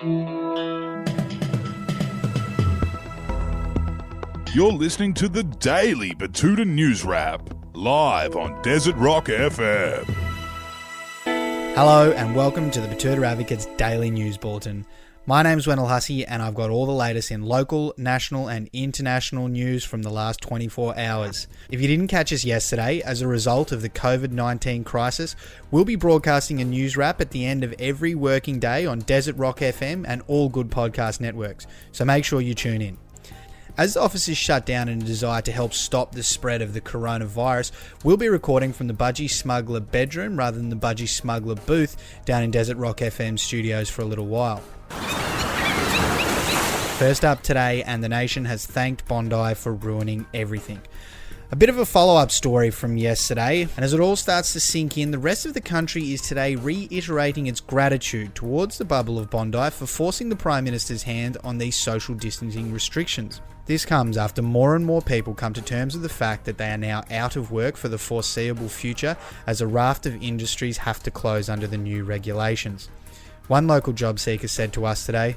You're listening to the Daily Batuta News Wrap, live on Desert Rock FM. Hello and welcome to the Batuta Advocate's Daily News Bulletin. My name's Wendell Hussey and I've got all the latest in local, national and international news from the last 24 hours. If you didn't catch us yesterday, as a result of the COVID-19 crisis, we'll be broadcasting a news wrap at the end of every working day on Desert Rock FM and all good podcast networks, so make sure you tune in. As the offices shut down in a desire to help stop the spread of the coronavirus, we'll be recording from the Budgie Smuggler bedroom rather than the Budgie Smuggler booth down in Desert Rock FM studios for a little while. First up today, and the nation has thanked Bondi for ruining everything. A bit of a follow-up story from yesterday, and as it all starts to sink in, the rest of the country is today reiterating its gratitude towards the bubble of Bondi for forcing the Prime Minister's hand on these social distancing restrictions. This comes after more and more people come to terms with the fact that they are now out of work for the foreseeable future as a raft of industries have to close under the new regulations. One local job seeker said to us today,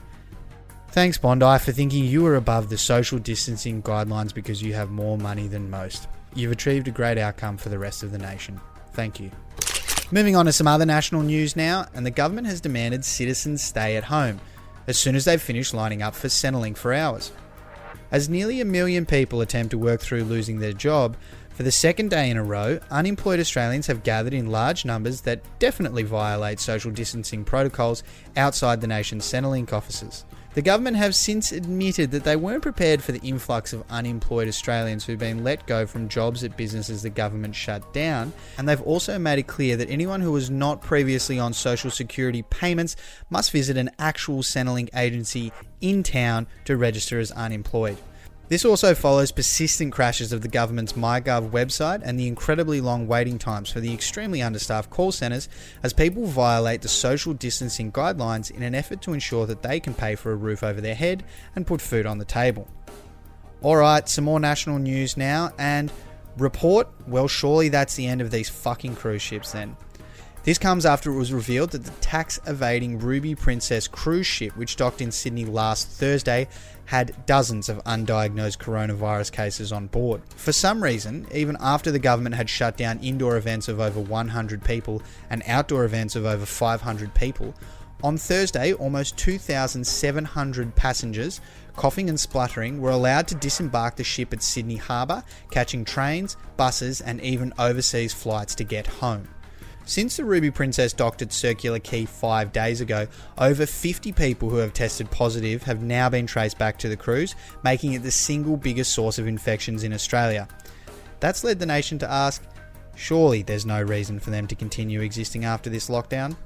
"Thanks Bondi for thinking you were above the social distancing guidelines because you have more money than most. You've achieved a great outcome for the rest of the nation. Thank you." Moving on to some other national news now, and the government has demanded citizens stay at home as soon as they've finished lining up for Centrelink for hours. As nearly 1 million people attempt to work through losing their job, for the second day in a row, unemployed Australians have gathered in large numbers that definitely violate social distancing protocols outside the nation's Centrelink offices. The government have since admitted that they weren't prepared for the influx of unemployed Australians who've been let go from jobs at businesses the government shut down, and they've also made it clear that anyone who was not previously on social security payments must visit an actual Centrelink agency in town to register as unemployed. This also follows persistent crashes of the government's MyGov website and the incredibly long waiting times for the extremely understaffed call centres as people violate the social distancing guidelines in an effort to ensure that they can pay for a roof over their head and put food on the table. Alright, some more national news now, and report, well surely that's the end of these fucking cruise ships then. This comes after it was revealed that the tax-evading Ruby Princess cruise ship, which docked in Sydney last Thursday, had dozens of undiagnosed coronavirus cases on board. For some reason, even after the government had shut down indoor events of over 100 people and outdoor events of over 500 people, on Thursday, almost 2,700 passengers, coughing and spluttering, were allowed to disembark the ship at Sydney Harbour, catching trains, buses and even overseas flights to get home. Since the Ruby Princess docked at Circular Quay 5 days ago, over 50 people who have tested positive have now been traced back to the cruise, making it the single biggest source of infections in Australia. That's led the nation to ask, surely there's no reason for them to continue existing after this lockdown?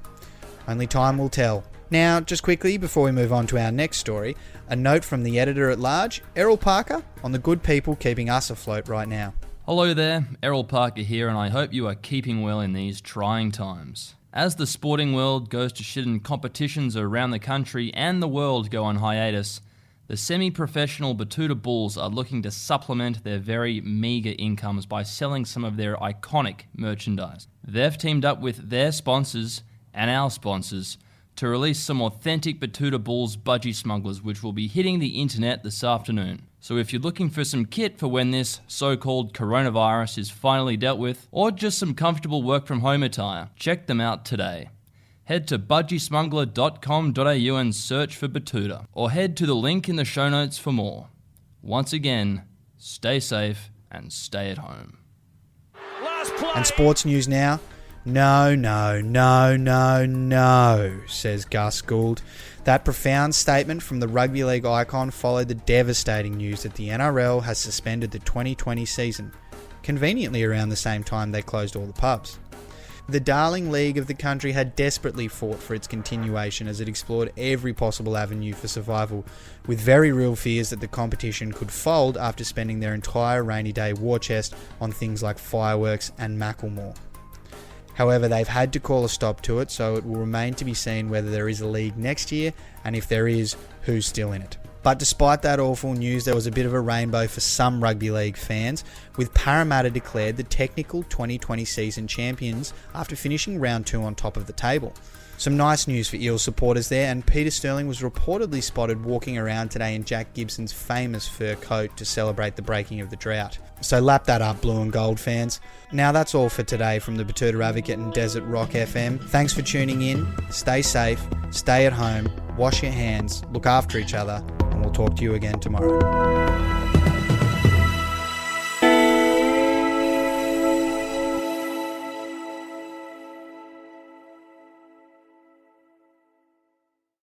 Only time will tell. Now, just quickly before we move on to our next story, a note from the editor-at-large, Errol Parker, on the good people keeping us afloat right now. Hello there, Errol Parker here, and I hope you are keeping well in these trying times. As the sporting world goes to shit and competitions around the country and the world go on hiatus, the semi-professional Batuta Bulls are looking to supplement their very meagre incomes by selling some of their iconic merchandise. They've teamed up with their sponsors and our sponsors to release some authentic Batuta Bulls budgie smugglers, which will be hitting the internet this afternoon. So if you're looking for some kit for when this so-called coronavirus is finally dealt with, or just some comfortable work-from-home attire, check them out today. Head to budgiesmuggler.com.au and search for Batuta, or head to the link in the show notes for more. Once again, stay safe and stay at home. And sports news now. No, says Gus Gould. That profound statement from the rugby league icon followed the devastating news that the NRL has suspended the 2020 season, conveniently around the same time they closed all the pubs. The darling league of the country had desperately fought for its continuation as it explored every possible avenue for survival, with very real fears that the competition could fold after spending their entire rainy day war chest on things like fireworks and Macklemore. However, they've had to call a stop to it, so it will remain to be seen whether there is a league next year, and if there is, who's still in it. But despite that awful news, there was a bit of a rainbow for some rugby league fans, with Parramatta declared the technical 2020 season champions after finishing round 2 on top of the table. Some nice news for Eels supporters there, and Peter Sterling was reportedly spotted walking around today in Jack Gibson's famous fur coat to celebrate the breaking of the drought. So lap that up, blue and gold fans. Now that's all for today from the Batuta Advocate and Desert Rock FM. Thanks for tuning in. Stay safe, stay at home, wash your hands, look after each other, and we'll talk to you again tomorrow.